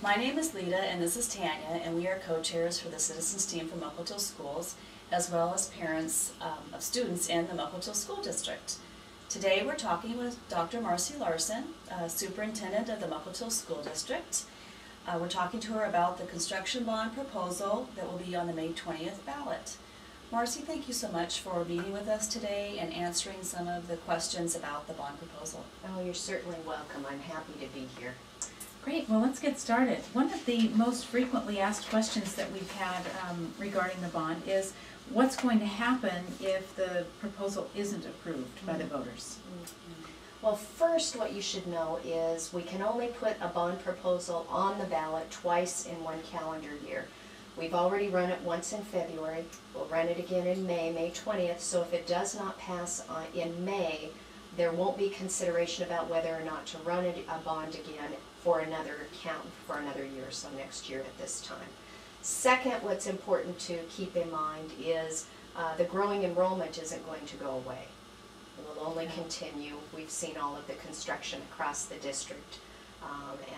My name is Lita and this is Tanya, and we are co-chairs for the Citizens Team for Mukilteo Schools, as well as parents of students in the Mukilteo School District. Today we're talking with Dr. Marcy Larson, Superintendent of the Mukilteo School District. We're talking to her about the construction bond proposal that will be on the May 20th ballot. Marcy, thank you so much for meeting with us today and answering some of the questions about the bond proposal. Oh, you're certainly welcome. I'm happy to be here. Great, well let's get started. One of the most frequently asked questions that we've had regarding the bond is what's going to happen if the proposal isn't approved by the voters? Well, first what you should know is we can only put a bond proposal on the ballot twice in one calendar year. We've already run it once in February. We'll run it again in May 20th, so if it does not pass in May, there won't be consideration about whether or not to run a bond again for another year, so next year at this time. Second, what's important to keep in mind is the growing enrollment isn't going to go away. It will only continue. We've seen all of the construction across the district,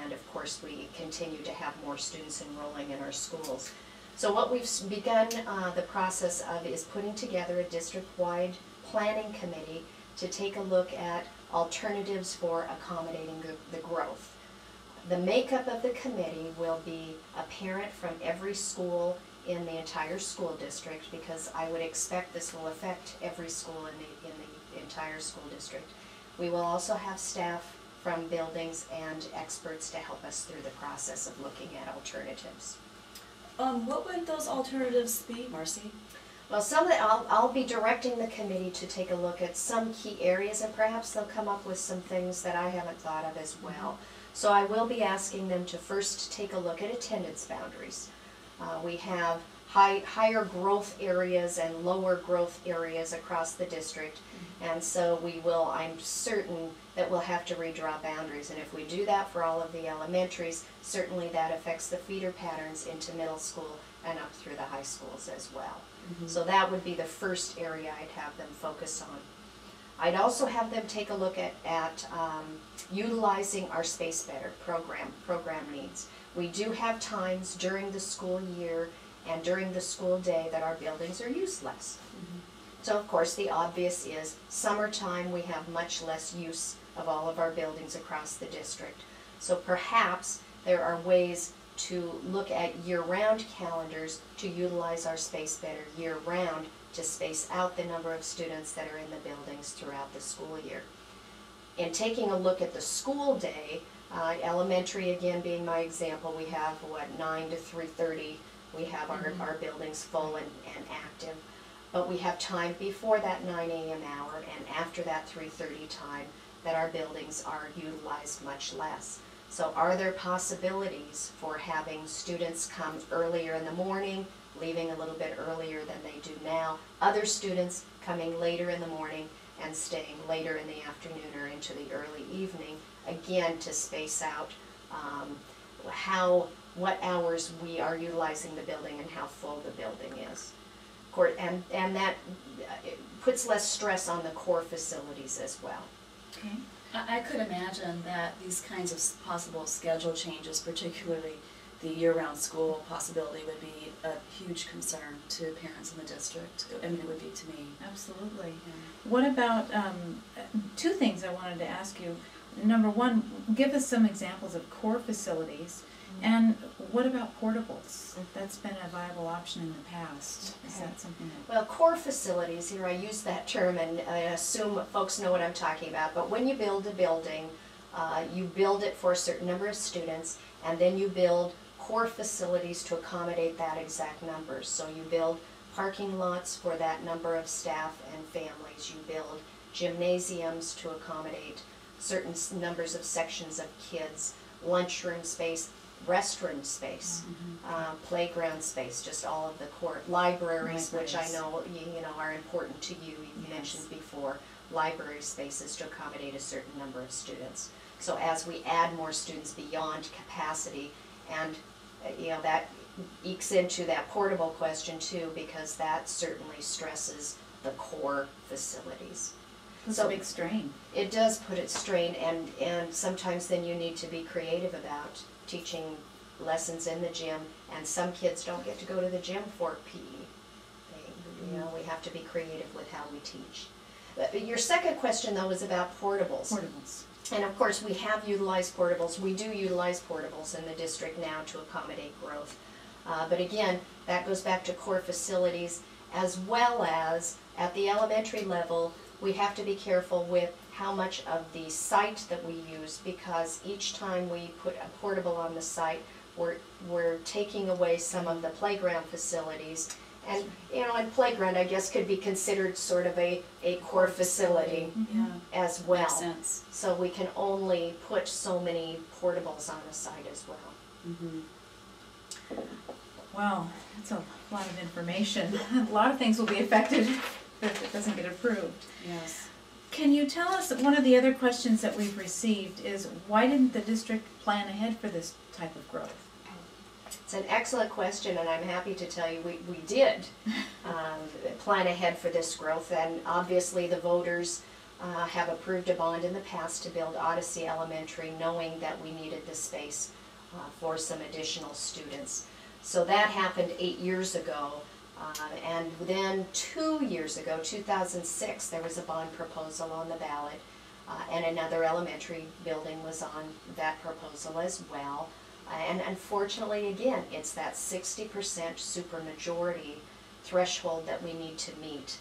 and of course we continue to have more students enrolling in our schools. So what we've begun the process of is putting together a district-wide planning committee to take a look at alternatives for accommodating the growth. The makeup of the committee will be a parent from every school in the entire school district, because I would expect this will affect every school in the entire school district. We will also have staff from buildings and experts to help us through the process of looking at alternatives. What would those alternatives be, Marcy? Well, I'll be directing the committee to take a look at some key areas, and perhaps they'll come up with some things that I haven't thought of as well. So I will be asking them to first take a look at attendance boundaries. We have higher growth areas and lower growth areas across the district, and so I'm certain that we'll have to redraw boundaries, and if we do that for all of the elementaries, certainly that affects the feeder patterns into middle school and up through the high schools as well. So that would be the first area I'd have them focus on. I'd also have them take a look at utilizing our Space Better program needs. We do have times during the school year and during the school day that our buildings are used less. So of course the obvious is summertime we have much less use of all of our buildings across the district. So perhaps there are ways to look at year-round calendars to utilize our Space Better year-round to space out the number of students that are in the buildings throughout the school year. In taking a look at the school day, elementary again being my example, we have 9 to 3:30, we have our buildings full and active, but we have time before that 9 a.m. hour and after that 3:30 time that our buildings are utilized much less. So are there possibilities for having students come earlier in the morning, leaving a little bit earlier than they do now, other students coming later in the morning and staying later in the afternoon or into the early evening, again to space out what hours we are utilizing the building and how full the building is. And that puts less stress on the core facilities as well. Okay. I could imagine that these kinds of possible schedule changes, particularly the year-round school possibility, would be a huge concern to parents in the district. I mean, it would be to me. Absolutely. What about, two things I wanted to ask you. Number one, give us some examples of core facilities, and what about portables? That's been a viable option in the past. Is that something that... Well, core facilities, here I use that term and I assume folks know what I'm talking about, but when you build a building, you build it for a certain number of students, and then you build core facilities to accommodate that exact number. So you build parking lots for that number of staff and families. You build gymnasiums to accommodate certain numbers of sections of kids, lunchroom space, restroom space, playground space, just all of the core libraries, which I know are important to you. You mentioned before library spaces to accommodate a certain number of students. So as we add more students beyond capacity, and that ekes into that portable question too, because that certainly stresses the core facilities. It's a big strain. It does put it strain, and sometimes then you need to be creative about teaching lessons in the gym, and some kids don't get to go to the gym for PE. You know, we have to be creative with how we teach. Your second question, though, was about portables. Portables. And of course, we have utilized portables. We do utilize portables in the district now to accommodate growth. But again, that goes back to core facilities, as well as at the elementary level, we have to be careful with how much of the site that we use, because each time we put a portable on the site, we're taking away some of the playground facilities. And, you know, and playground, I guess, could be considered sort of a core facility as well. Makes sense. So we can only put so many portables on a site as well. Well, that's a lot of information. A lot of things will be affected if it doesn't get approved. Yes. Can you tell us, one of the other questions that we've received is, why didn't the district plan ahead for this type of growth? It's an excellent question, and I'm happy to tell you we did plan ahead for this growth, and obviously the voters have approved a bond in the past to build Odyssey Elementary, knowing that we needed the space for some additional students. So that happened 8 years ago, and then 2 years ago, 2006, there was a bond proposal on the ballot, and another elementary building was on that proposal as well. And unfortunately, again, it's that 60% supermajority threshold that we need to meet.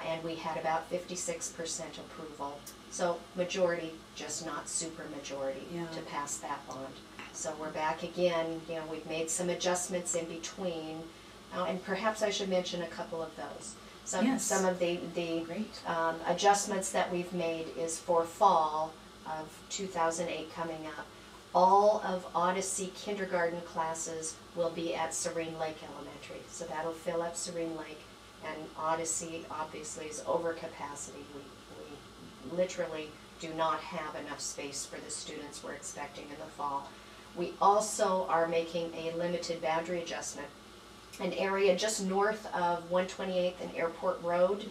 And we had about 56% approval. So majority, just not supermajority to pass that bond. So we're back again. You know, we've made some adjustments in between. And perhaps I should mention a couple of those. Some of the adjustments that we've made is for fall of 2008 coming up. All of Odyssey kindergarten classes will be at Serene Lake Elementary. So that'll fill up Serene Lake, and Odyssey obviously is over capacity. We literally do not have enough space for the students we're expecting in the fall. We also are making a limited boundary adjustment. An area just north of 128th and Airport Road,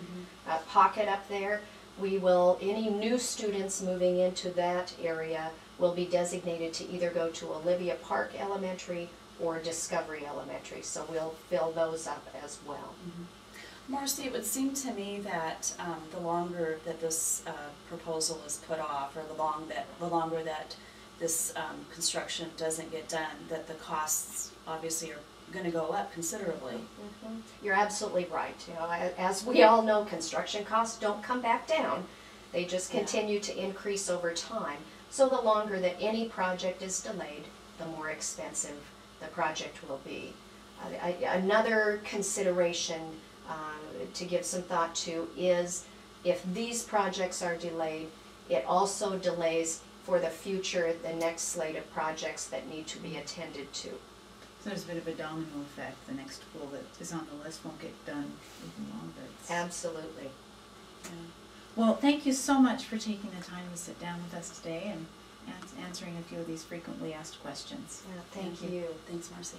a pocket up there. Any new students moving into that area will be designated to either go to Olivia Park Elementary or Discovery Elementary. So we'll fill those up as well. Marcy, it would seem to me that the longer that this proposal is put off, or the longer that this construction doesn't get done, that the costs obviously are going to go up considerably. You're absolutely right. You know, as we all know, construction costs don't come back down. They just continue to increase over time. So the longer that any project is delayed, the more expensive the project will be. Another consideration to give some thought to is, if these projects are delayed, it also delays for the future the next slate of projects that need to be attended to. So there's a bit of a domino effect. The next pool that is on the list won't get done even longer. Absolutely. Well, thank you so much for taking the time to sit down with us today and answering a few of these frequently asked questions. Thank you. Thanks, Marcy.